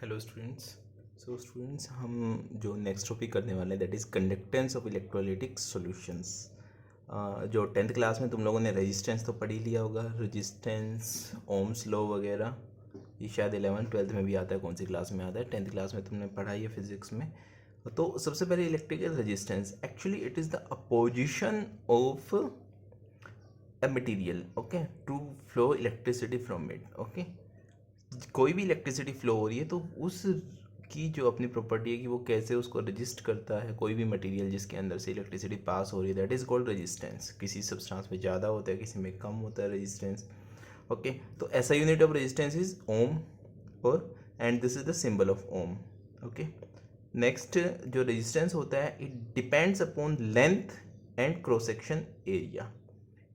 Hello students. Students, हम जो next topic करने वाले हैं that is conductance of electrolytic solutions. जो 10th क्लास में तुम लोगों ने रेजिस्टेंस तो पढ़ ही लिया होगा, रेजिस्टेंस, ओम्स लॉ वगैरह। ये शायद 11th 12th में भी आता है, कौन सी क्लास में आता है? 10th क्लास में तुमने पढ़ा है फिजिक्स में। तो सबसे पहले electrical resistance, actually it is the opposition of a material, okay, to flow electricity from it, okay। कोई भी इलेक्ट्रिसिटी फ्लो हो रही है तो उस की जो अपनी प्रॉपर्टी है कि वो कैसे उसको रजिस्ट करता है, कोई भी मटेरियल जिसके अंदर से इलेक्ट्रिसिटी पास हो रही है, दैट इज़ कॉल्ड रेजिस्टेंस। किसी सब्सटेंस में ज़्यादा होता है, किसी में कम होता है रेजिस्टेंस, ओके। तो ऐसा unit of resistance is ohm, और and this is the symbol of ohm, okay. Next जो रेजिस्टेंस होता है, it depends upon length and cross section area.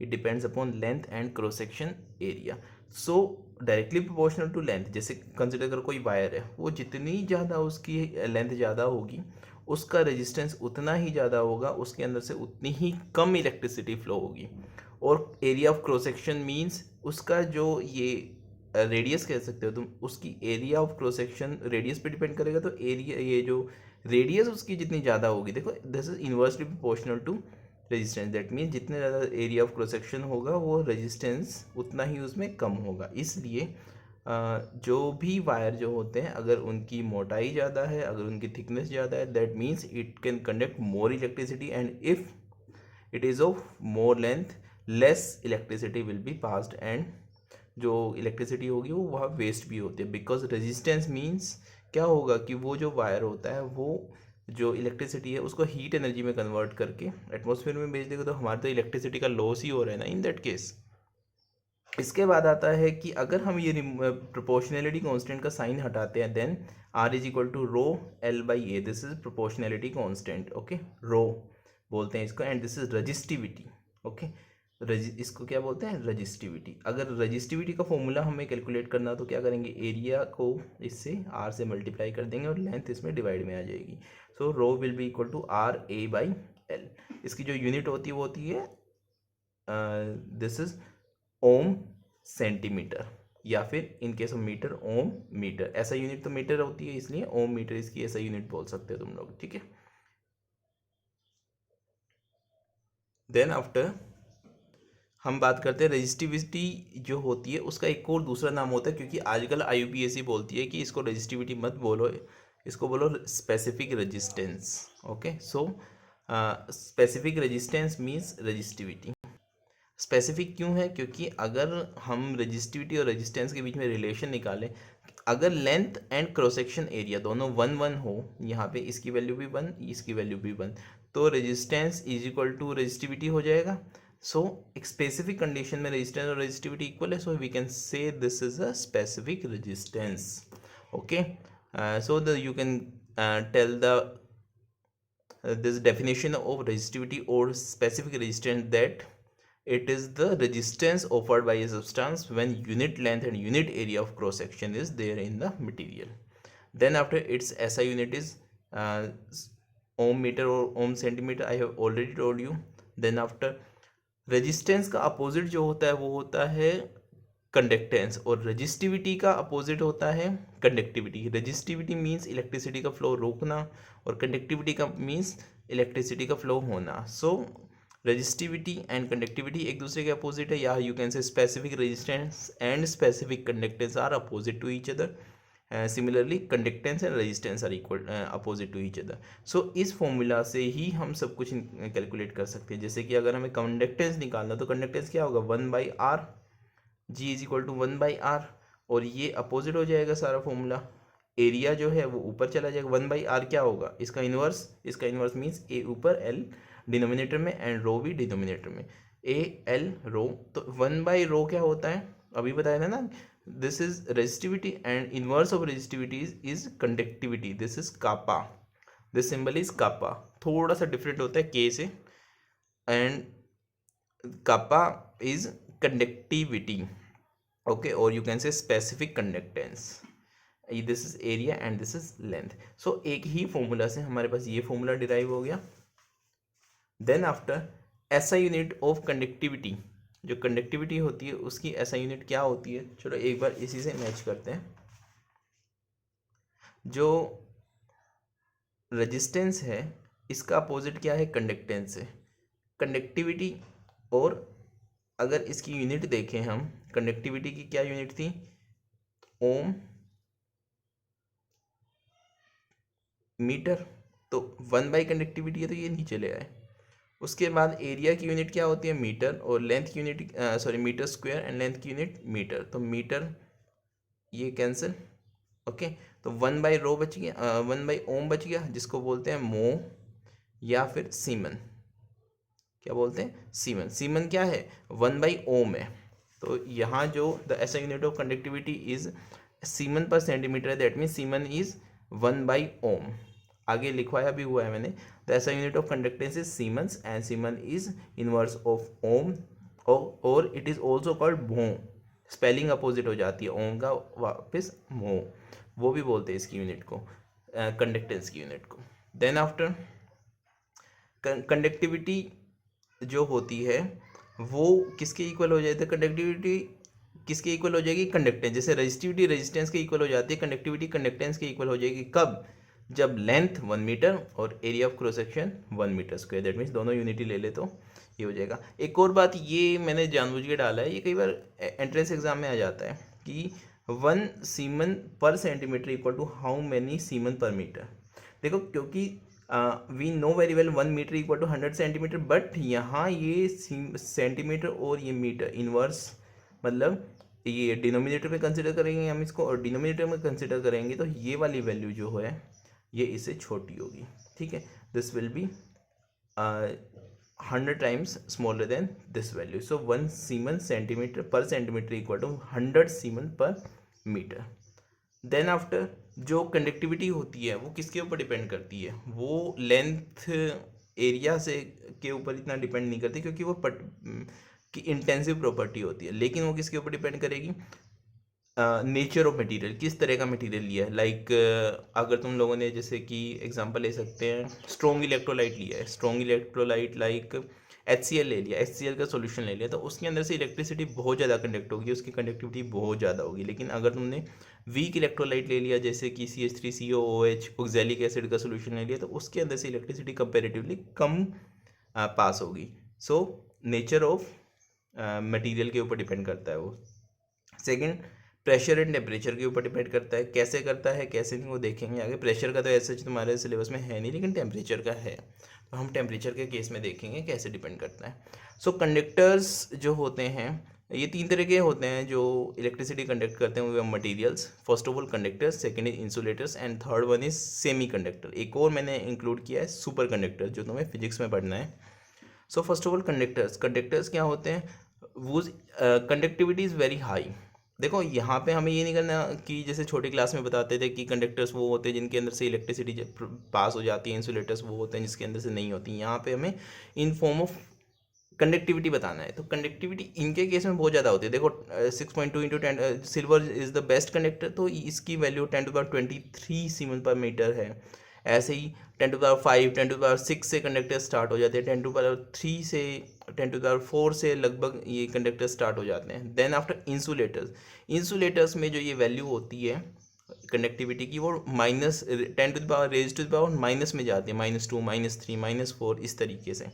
It depends upon length and cross section area. So directly proportional to length. जैसे consider करो कोई wire है, वो जितनी ज़्यादा उसकी लेंथ ज़्यादा होगी उसका रेजिस्टेंस उतना ही ज़्यादा होगा, उसके अंदर से उतनी ही कम इलेक्ट्रिसिटी फ्लो होगी। और area of cross section means उसका जो ये रेडियस कह सकते हो तुम, उसकी area of cross section radius पे डिपेंड करेगा। तो एरिया, ये जो रेडियस उसकी जितनी ज़्यादा होगी, देखो this is inversely proportional to resistance. That means जितने ज़्यादा एरिया ऑफ क्रॉस सेक्शन होगा वो रेजिस्टेंस उतना ही उसमें कम होगा। इसलिए जो भी वायर जो होते हैं, अगर उनकी मोटाई ज़्यादा है, अगर उनकी थिकनेस ज़्यादा है, that means it can conduct more electricity, and if it is of more length, less electricity will be passed, and जो इलेक्ट्रिसिटी होगी वो वहाँ वेस्ट भी होती है। बिकॉज रेजिस्टेंस मीन्स क्या होगा कि वो जो वायर होता है वो जो इलेक्ट्रिसिटी है उसको हीट एनर्जी में कन्वर्ट करके एटमॉस्फेयर में भेज देगा, तो हमारे तो इलेक्ट्रिसिटी का लॉस ही हो रहा है ना इन दैट केस। इसके बाद आता है कि अगर हम ये प्रोपोर्शनैलिटी कांस्टेंट का साइन हटाते हैं, then R is equal to rho L by A. This is proportionality constant, okay, rho बोलते हैं इसको, and this is resistivity, okay. इसको क्या बोलते हैं? रजिस्टिविटी। अगर रजिस्टिविटी का फॉर्मूला हमें कैलकुलेट करना तो क्या करेंगे, एरिया को इससे आर से मल्टीप्लाई कर देंगे और लेंथ इसमें डिवाइड में आ जाएगी। So rho will be equal to R A by L. इसकी जो यूनिट होती है वो होती है दिस इज ओम सेंटीमीटर, या फिर in case of metre ohm metre. ऐसा यूनिट तो मीटर होती है, इसलिए ओम मीटर इसकी ऐसा यूनिट बोल सकते हो तुम लोग, ठीक है। देन आफ्टर हम बात करते हैं रजिस्टिविटी जो होती है उसका एक और दूसरा नाम होता है, क्योंकि आजकल IUPAC बोलती है कि इसको रजिस्टिविटी मत बोलो, इसको बोलो specific resistance, okay. So specific resistance means resistivity. Specific क्यों है? क्योंकि अगर हम रजिस्टिविटी और रेजिस्टेंस के बीच में रिलेशन निकालें, अगर length and cross section area दोनों 1 1 हो, यहाँ पे इसकी वैल्यू भी 1, इसकी वैल्यू भी 1, तो resistance is equal to resistivity हो जाएगा। सो एक स्पेसिफिक कंडीशन में रेजिस्टेंस और रेजिस्टिविटी इक्वल है, so we can say this is a specific resistance, okay. So the you can tell the this definition of resistivity or specific resistance, that it is the resistance offered by a substance when unit length and unit area of cross section is there in the material. Then after its SI unit is ohm meter or ohm centimeter, I have already told you. Then after resistance का opposite जो होता है वो होता है conductance, और resistivity का opposite होता है कंडक्टिविटी। रजिस्टिविटी मीन्स इलेक्ट्रिसिटी का फ्लो रोकना, और कंडक्टिविटी का मीन्स इलेक्ट्रिसिटी का फ्लो होना। सो रजिस्टिविटी एंड कंडक्टिविटी एक दूसरे के अपोजिट है, या you can say specific resistance and specific conductance are opposite to each other. Similarly conductance and resistance are equal opposite to each other. So इस formula से ही हम सब कुछ कैलकुलेट कर सकते हैं। जैसे कि अगर हमें कंडक्टेंस निकालना, तो कंडक्टेंस क्या होगा, 1/r, ji is equal to 1/r, और ये अपोजिट हो जाएगा सारा फॉर्मूला। एरिया जो है वो ऊपर चला जाएगा, 1/r क्या होगा, इसका इन्वर्स मीन्स ए ऊपर एल डिनोमिनेटर में एंड रो भी डिनोमिनेटर में, ए एल रो। तो 1/रो क्या होता है, अभी बताया था ना, this is resistivity and inverse of resistivity is conductivity, this is kappa, this symbol is kappa. थोड़ा सा डिफरेंट होता है के से, and kappa is conductivity, okay, और you can say specific conductance. This is area and this is length. So एक ही formula से हमारे पास ये फॉर्मूला डिराइव हो गया। Then after SI unit of conductivity, जो कंडक्टिविटी होती है उसकी एसआई यूनिट क्या होती है, चलो एक बार इसी से मैच करते हैं। जो रेजिस्टेंस है इसका अपोजिट क्या है, कंडक्टेंस है। कंडक्टिविटी, और अगर इसकी यूनिट देखें हम, कंडक्टिविटी की क्या यूनिट थी, ओम मीटर, तो 1 बाई कंडक्टिविटी है तो ये नीचे ले आए। उसके बाद एरिया की यूनिट क्या होती है, मीटर, और लेंथ की unit sorry metre square, and length की यूनिट मीटर, तो मीटर ये कैंसिल। ओके, तो 1/रो बच गया, 1/ओम बच गया, जिसको बोलते हैं मो या फिर सीमन। क्या बोलते हैं, सीमन। सीमन क्या है, 1/ओम है। तो यहाँ जो the SI unit of conductivity is siemen per centimetre, that mean siemen is 1/ओम। आगे लिखवाया भी हुआ है मैंने, the SI unit of conductance is siemens, and siemen is inverse of ohm, और it is also called mho. Spelling opposite हो जाती है, ओम का वापस मो, वो भी बोलते हैं इसकी यूनिट को, कंडक्टेंस की यूनिट को। देन आफ्टर कंडक्टिविटी जो होती है वो किसके इक्वल हो जाती है, कंडक्टिविटी किसके इक्वल हो जाएगी, कंडक्टेंस। जैसे रजिस्टिविटी रेजिस्टेंस के इक्वल हो जाती है, कंडक्टिविटी कंडक्टेंस के इक्वल हो जाएगी। कब, जब लेंथ 1 मीटर और area of cross section 1 metre square, that means दोनों यूनिटी ले ले तो ये हो जाएगा। एक और बात, ये मैंने जानबूझ के डाला है, ये कई बार एंट्रेंस एग्जाम में आ जाता है कि 1 siemens per centimetre equal to how many siemens per metre. देखो, क्योंकि we know very well 1 metre equal to 100 centimetre, but यहाँ ये सेंटीमीटर और ये मीटर इनवर्स, मतलब ये डिनोमिनेटर में कंसिडर करेंगे हम इसको, और डिनोमिनेटर में कंसिडर करेंगे तो ये वाली वैल्यू जो है ये इससे छोटी होगी। ठीक है, this will be 100 times smaller than this value. So 1 semen centimetre पर centimetre equal to 100 semen per metre. Then after जो कंडक्टिविटी होती है वो किसके ऊपर डिपेंड करती है, वो लेंथ एरिया से के ऊपर इतना डिपेंड नहीं करती, क्योंकि वो की इंटेंसिव प्रॉपर्टी होती है। लेकिन वो किसके ऊपर डिपेंड करेगी, नेचर ऑफ मटेरियल, किस तरह का मटेरियल लिया है। लाइक अगर तुम लोगों ने जैसे कि एग्जांपल ले सकते हैं, स्ट्रॉन्ग इलेक्ट्रोलाइट लिया है, स्ट्रॉन्ग इलेक्ट्रोलाइट लाइक HCl ले लिया, HCl का सॉल्यूशन ले लिया, तो उसके अंदर से इलेक्ट्रिसिटी बहुत ज़्यादा कंडक्ट होगी, उसकी कंडक्टिविटी बहुत ज़्यादा होगी। लेकिन अगर तुमने वीक इलेक्ट्रोलाइट ले लिया, जैसे कि CH3COOH ऑक्जेलिक एसिड का सोल्यूशन ले लिया, तो उसके अंदर से इलेक्ट्रिसिटी कंपेरेटिवली कम पास होगी। सो नेचर ऑफ मटेरियल के ऊपर डिपेंड करता है वो। सेकंड, प्रेशर एंड टेम्परेचर के ऊपर डिपेंड करता है। कैसे करता है कैसे नहीं वो देखेंगे आगे। प्रेशर का तो ऐसे तुम्हारे सिलेबस में है नहीं, लेकिन टेम्परेचर का है, तो हम टेम्परेचर के केस में देखेंगे कैसे डिपेंड करता है। सो कंडक्टर्स जो होते हैं ये 3 तरह के होते हैं जो इलेक्ट्रिसिटी कंडक्ट करते हैं, वो materials. First of all conductors, second is insulators, and third one is semi conductor. एक और मैंने इंक्लूड किया है सुपर कंडक्टर, जो तुम्हें फिजिक्स में पढ़ना है। सो first of all conductors, conductors क्या होते हैं, वो कंडक्टिविटी इज़ वेरी हाई। देखो यहाँ पे हमें ये नहीं करना कि जैसे छोटी क्लास में बताते थे कि कंडक्टर्स वो होते हैं जिनके अंदर से इलेक्ट्रिसिटी पास हो जाती है, इंसुलेटर्स वो होते हैं जिसके अंदर से नहीं होती। यहाँ पे हमें इन फॉर्म ऑफ कंडक्टिविटी बताना है। तो कंडक्टिविटी इनके केस में बहुत ज़्यादा होती है। देखो 6.2 into 10 silver is the best conductor, तो इसकी वैल्यू 10⁻23 सीमन पर मीटर है। ऐसे ही 10⁻5 10⁻6 से कंडक्टर स्टार्ट हो जाते हैं, 10⁻3 से 10⁻4 से लगभग ये कंडक्टर स्टार्ट हो जाते हैं। देन आफ्टर इंसुलेटर्स, इंसुलेटर्स में जो ये वैल्यू होती है कंडक्टिविटी की, वो -10⁻⁻⁻⁻ माइनस में जाती है, -2 -3 -4 इस तरीके से।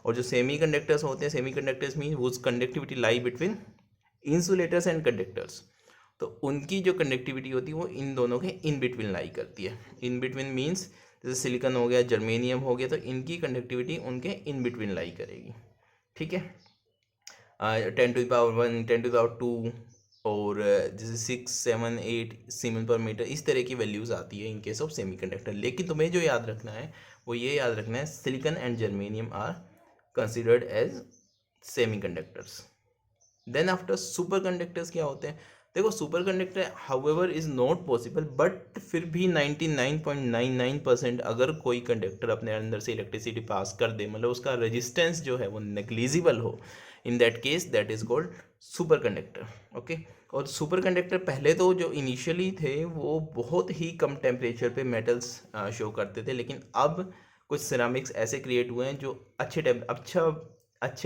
और जो सेमी कंडक्टर्स होते हैं, सेमी कंडक्टर्स मीन वो conductivity lie between insulators and conductors, तो उनकी जो कंडक्टिविटी होती है वो इन दोनों के इन बिटवीन लाई करती है। इन बिटवीन मीन्स जैसे सिलिकॉन हो गया, जर्मेनियम हो गया, तो इनकी कंडक्टिविटी उनके इन बिटवीन लाई करेगी। ठीक है, 10⁻1 10⁻2 और जैसे 6 7 8 सीमेंस पर मीटर, इस तरह की वैल्यूज़ आती है इन केस ऑफ सेमी कंडक्टर। लेकिन तुम्हें जो याद रखना है वो ये याद रखना है, silicon and germanium are considered as semiconductors. Then after superconductors क्या होते हैं, देखो superconductor however is not possible, but फिर भी 99.99% अगर कोई कंडक्टर अपने अंदर से इलेक्ट्रिसिटी पास कर दे, मतलब उसका रेजिस्टेंस जो है वो नेग्लिजिबल हो, इन that case that is called super conductor. Okay, और सुपर कंडक्टर पहले तो जो इनिशियली थे वो बहुत ही कम टेम्परेचर पे मेटल्स शो करते थे, लेकिन अब कुछ सिरामिक्स ऐसे क्रिएट हुए हैं जो अच्छे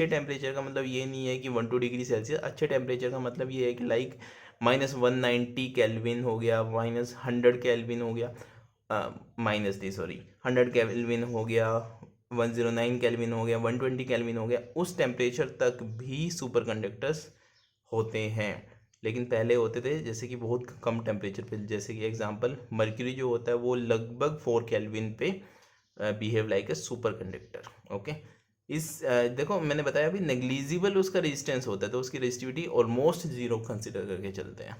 टेम्परेचर का मतलब ये नहीं है कि 1-2 डिग्री सेल्सियस, अच्छे टेम्परेचर का मतलब ये है कि लाइक -190 केल्विन हो गया, -100 केल्विन हो गया, -100 केल्विन हो गया, 109 केल्विन हो गया, 120 केल्विन हो गया, उस टेम्परेचर तक भी सुपर कंडक्टर्स होते हैं। लेकिन पहले होते थे जैसे कि बहुत कम टेम्परेचर पे, जैसे कि एग्जांपल मर्क्यूरी जो होता है वो लगभग 4 केल्विन पे behave like a super conductor. Okay, देखो मैंने बताया अभी नेग्लिजिबल उसका रेजिस्टेंस होता है, तो उसकी रेजिस्टिविटी ऑलमोस्ट जीरो कंसिडर करके चलते हैं।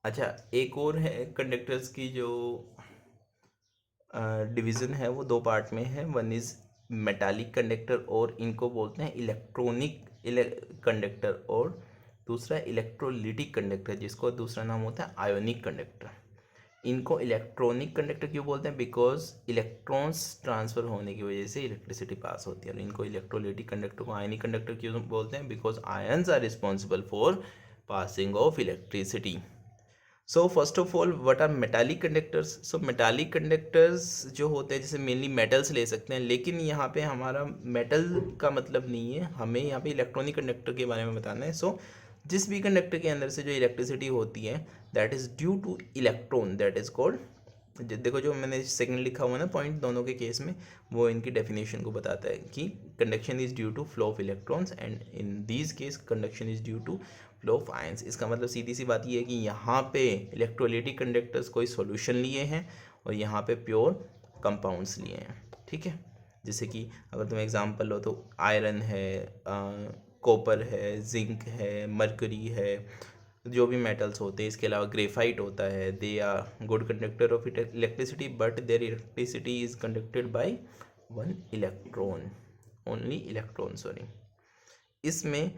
अच्छा, एक और है कंडक्टर्स की जो डिवीज़न है वो दो पार्ट में है। वन इज़ मेटालिक कंडक्टर और इनको बोलते हैं इलेक्ट्रॉनिक कंडक्टर, और दूसरा इलेक्ट्रोलिटिक कंडक्टर जिसको दूसरा नाम होता है आयोनिक कंडक्टर। इनको इलेक्ट्रॉनिक कंडक्टर क्यों बोलते हैं? बिकॉज इलेक्ट्रॉन्स ट्रांसफ़र होने की वजह से इलेक्ट्रिसिटी पास होती है। और इनको इलेक्ट्रोलिटिक कंडक्टर को आयनिक कंडक्टर क्यों बोलते हैं? Because ions are responsible for passing of electricity. So first of all what are metallic conductors? So metallic conductors जो होते हैं, जैसे मेनली मेटल्स ले सकते हैं, लेकिन यहाँ पे हमारा मेटल का मतलब नहीं है, हमें यहाँ पे इलेक्ट्रॉनिक कंडक्टर के बारे में बताना है। सो जिस भी कंडक्टर के अंदर से जो इलेक्ट्रिसिटी होती है that is due two electron, that is called, देखो जो मैंने सेकंड लिखा हुआ है ना पॉइंट दोनों के केस में, वो इनकी डेफिनेशन को बताता है कि conduction is due to flow of electrons and in these case conduction is due to flow of ions. इसका मतलब सीधी सी बात ये है कि यहाँ पे इलेक्ट्रोलिटिक कंडक्टर्स कोई सॉल्यूशन लिए हैं और यहाँ पे प्योर कंपाउंड्स लिए हैं। ठीक है, जैसे कि अगर तुम एग्जांपल लो तो आयरन है, कॉपर है, जिंक है, मरकरी है, जो भी मेटल्स होते हैं, इसके अलावा ग्रेफाइट होता है, they are good conductor of electricity but their electricity is conducted by one electron, only electron, sorry. इसमें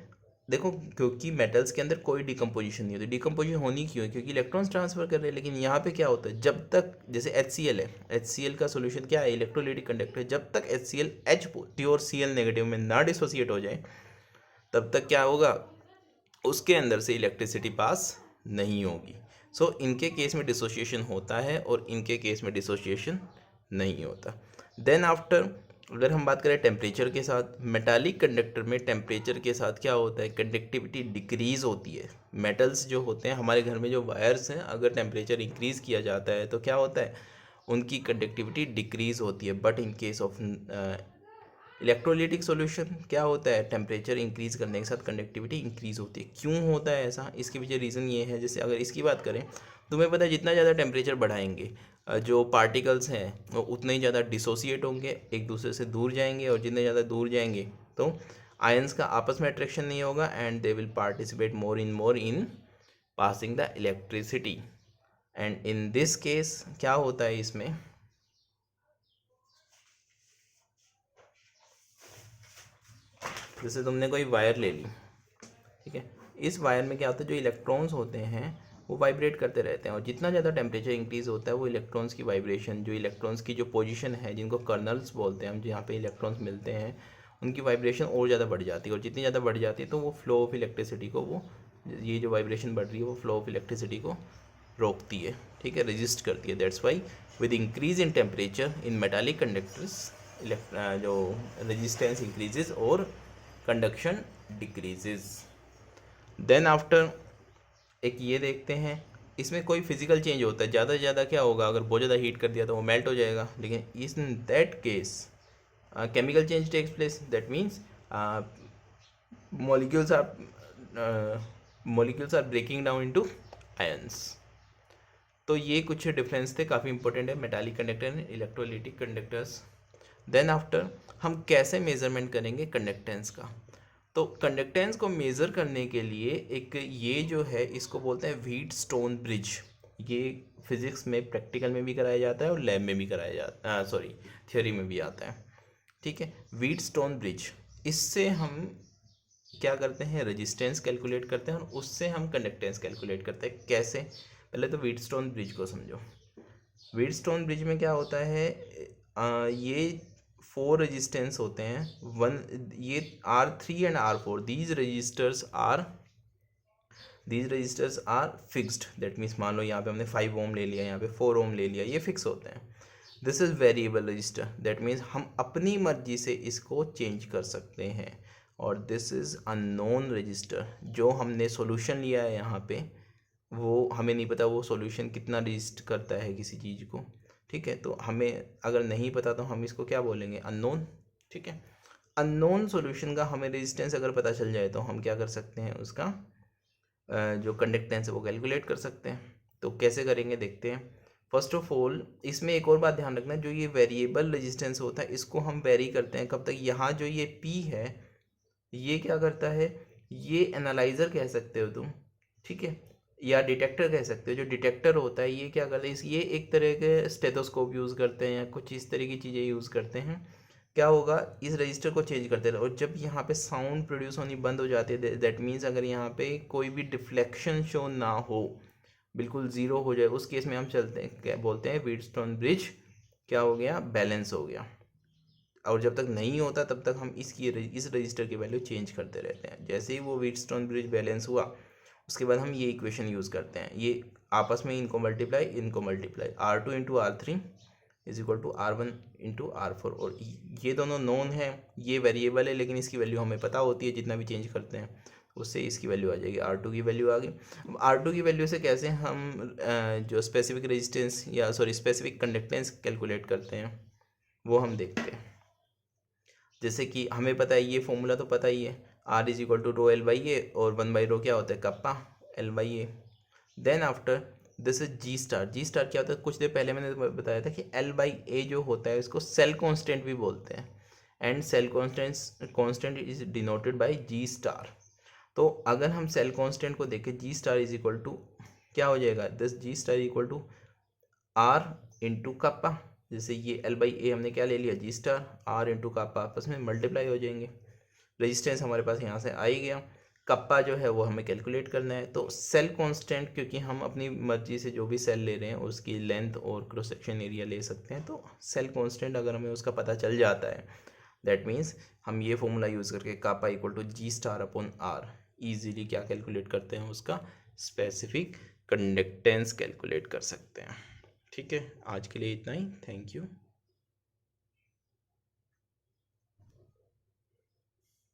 देखो क्योंकि मेटल्स के अंदर कोई डिकम्पोजिशन नहीं होती, डिकम्पोजिशन होनी क्यों है? क्योंकि इलेक्ट्रॉन्स ट्रांसफर कर रहे हैं। लेकिन यहाँ पे क्या होता है, जब तक जैसे HCl है, HCl का सोल्यूशन क्या है? Electrolytic conductor. जब तक HCl H pure Cl negative में ना डिसोसिएट हो जाए तब तक क्या होगा, उसके अंदर से इलेक्ट्रिसिटी पास नहीं होगी। सो इनके केस में डिसोसिएशन होता है और इनके केस में डिसोसिएशन नहीं होता। देन आफ्टर अगर हम बात करें टेम्परेचर के साथ, मेटालिक कंडक्टर में टेम्परेचर के साथ क्या होता है, कंडक्टिविटी डिक्रीज़ होती है। मेटल्स जो होते हैं, हमारे घर में जो वायर्स हैं, अगर टेम्परेचर इंक्रीज़ किया जाता है तो क्या होता है, उनकी कंडक्टिविटी डिक्रीज़ होती है। But in case of electrolytic solution क्या होता है, टेम्परेचर इंक्रीज़ करने के साथ कंडक्टिविटी इंक्रीज़ होती है। क्यों होता है ऐसा? इसके पीछे रीज़न ये है, जैसे अगर इसकी बात करें, तुम्हें पता है जितना ज़्यादा टेम्परेचर बढ़ाएंगे जो पार्टिकल्स हैं वो उतने ही ज़्यादा डिसोसिएट होंगे, एक दूसरे से दूर जाएंगे, और जितने ज़्यादा दूर जाएंगे तो आयंस का आपस में अट्रैक्शन नहीं होगा and they will participate more in passing the electricity. And in this case क्या होता है इसमें, जैसे तुमने कोई वायर ले ली, ठीक है, इस वायर में क्या होता है, जो इलेक्ट्रॉन्स होते हैं वो वाइब्रेट करते रहते हैं, और जितना ज़्यादा टेम्परेचर इंक्रीज़ होता है वो इलेक्ट्रॉन्स की वाइब्रेशन, जो इलेक्ट्रॉन्स की जो पोजीशन है, जिनको कर्नल्स बोलते हैं हम, जहाँ पे इलेक्ट्रॉन्स मिलते हैं, उनकी वाइब्रेशन और ज़्यादा बढ़ जाती है। और जितनी ज़्यादा बढ़ जाती है तो वो फ्लो ऑफ इलेक्ट्रिसिटी को, वो ये जो वाइब्रेशन बढ़ रही है वो फ्लो ऑफ इलेक्ट्रिसिटी को रोकती है, ठीक है, रेजिस्ट करती है। That's why with increase in temperature in metallic conductors जो रेजिस्टेंस इंक्रीजेज और कंडक्शन डिक्रीजेज। देन आफ्टर एक ये देखते हैं, इसमें कोई फिजिकल चेंज होता है, ज़्यादा से ज़्यादा क्या होगा, अगर बहुत ज़्यादा हीट कर दिया तो वो मेल्ट हो जाएगा। लेकिन in that case chemical change takes place, that means molecules are breaking down into ions. तो ये कुछ डिफरेंस थे, काफ़ी इंपॉर्टेंट है metallic conductor and electrolytic conductors. Then after हम कैसे मेजरमेंट करेंगे कंडक्टेंस का? तो कंडक्टेंस को मेज़र करने के लिए एक ये जो है इसको बोलते हैं व्हीटस्टोन ब्रिज। ये फिज़िक्स में प्रैक्टिकल में भी कराया जाता है और लैब में भी कराया जाता है, सॉरी थ्योरी में भी आता है, ठीक है। व्हीटस्टोन ब्रिज, इससे हम क्या करते हैं, रेजिस्टेंस कैलकुलेट करते हैं और उससे हम कंडक्टेंस कैलकुलेट करते हैं। कैसे? पहले तो व्हीटस्टोन ब्रिज को समझो। व्हीटस्टोन ब्रिज में क्या होता है, ये 4 रेजिस्टेंस होते हैं, ये R3 and R4, these resistors are fixed. That means मान लो यहाँ पे हमने 5 ओम ले लिया, यहाँ पे 4 ओम ले लिया, ये फिक्स होते हैं। This is variable resistor, that means हम अपनी मर्जी से इसको चेंज कर सकते हैं। और दिस इज़ अननोन रजिस्टर, जो हमने सॉल्यूशन लिया है यहाँ पे वो हमें नहीं पता वो सॉल्यूशन कितना रजिस्ट करता है किसी चीज़ को, ठीक है। तो हमें अगर नहीं पता तो हम इसको क्या बोलेंगे, अननोन, ठीक है। अननोन सॉल्यूशन का हमें रेजिस्टेंस अगर पता चल जाए तो हम क्या कर सकते हैं, उसका जो कंडक्टेंस है वो कैलकुलेट कर सकते हैं। तो कैसे करेंगे देखते हैं। फर्स्ट ऑफ ऑल इसमें एक और बात ध्यान रखना, जो ये वेरिएबल रेजिस्टेंस होता है इसको हम वेरी करते हैं कब तक, यहाँ जो ये P है ये क्या करता है, ये एनालाइज़र कह सकते हो तुम, ठीक है, या डिटेक्टर कह सकते हो। जो डिटेक्टर होता है ये क्या करता है, ये एक तरह के स्टेथोस्कोप यूज़ करते हैं या कुछ इस तरह की चीज़ें यूज़ करते हैं। क्या होगा, इस रजिस्टर को चेंज करते रहो और जब यहाँ पे साउंड प्रोड्यूस होनी बंद हो जाती है, दैट मीन्स अगर यहाँ पे कोई भी डिफ्लेक्शन शो ना हो, बिल्कुल ज़ीरो हो जाए, उस केस में हम चलते हैं, क्या बोलते हैं, व्हीटस्टोन ब्रिज क्या हो गया, बैलेंस हो गया। और जब तक नहीं होता तब तक हम इस रजिस्टर की वैल्यू चेंज करते रहते हैं। जैसे ही वो व्हीटस्टोन ब्रिज बैलेंस हुआ उसके बाद हम ये इक्वेशन यूज़ करते हैं, ये आपस में इनको multiply R2 into R3 is equal to R1 into R4। और ये दोनों नोन है, ये वेरिएबल है लेकिन इसकी वैल्यू हमें पता होती है, जितना भी चेंज करते हैं उससे इसकी वैल्यू आ जाएगी, R2 की वैल्यू आ गई। अब R2 की वैल्यू से कैसे हम जो स्पेसिफिक रेजिस्टेंस या स्पेसिफिक कंडक्टेंस कैलकुलेट करते हैं वो हम देखते हैं। जैसे कि हमें पता है, ये फॉर्मूला तो पता ही है, R is equal to rho L by A, और 1/ρ क्या होता है, kappa L by A. Then after this is G star. G star क्या होता है, कुछ देर पहले मैंने बताया था कि एल बाई ए जो होता है इसको सेल कांस्टेंट भी बोलते हैं, and cell constant is denoted by G star. तो अगर हम सेल कांस्टेंट को देखें, G star is equal to क्या हो जाएगा, this G star equal to R into kappa. जैसे ये एल बाई ए हमने क्या ले लिया, G star, R into kappa आपस में मल्टीप्लाई हो जाएंगे, रेजिस्टेंस हमारे पास यहाँ से आ ही गया। कप्पा जो है वो हमें कैलकुलेट करना है, तो सेल कांस्टेंट, क्योंकि हम अपनी मर्जी से जो भी सेल ले रहे हैं उसकी लेंथ और क्रॉस सेक्शन एरिया ले सकते हैं, तो सेल कांस्टेंट अगर हमें उसका पता चल जाता है दैट मीन्स हम ये फॉर्मूला यूज़ करके kappa equal to G star upon R easily क्या कैलकुलेट करते हैं, उसका स्पेसिफिक कंडक्टेंस कैलकुलेट कर सकते हैं। ठीक है, आज के लिए इतना ही, थैंक यू।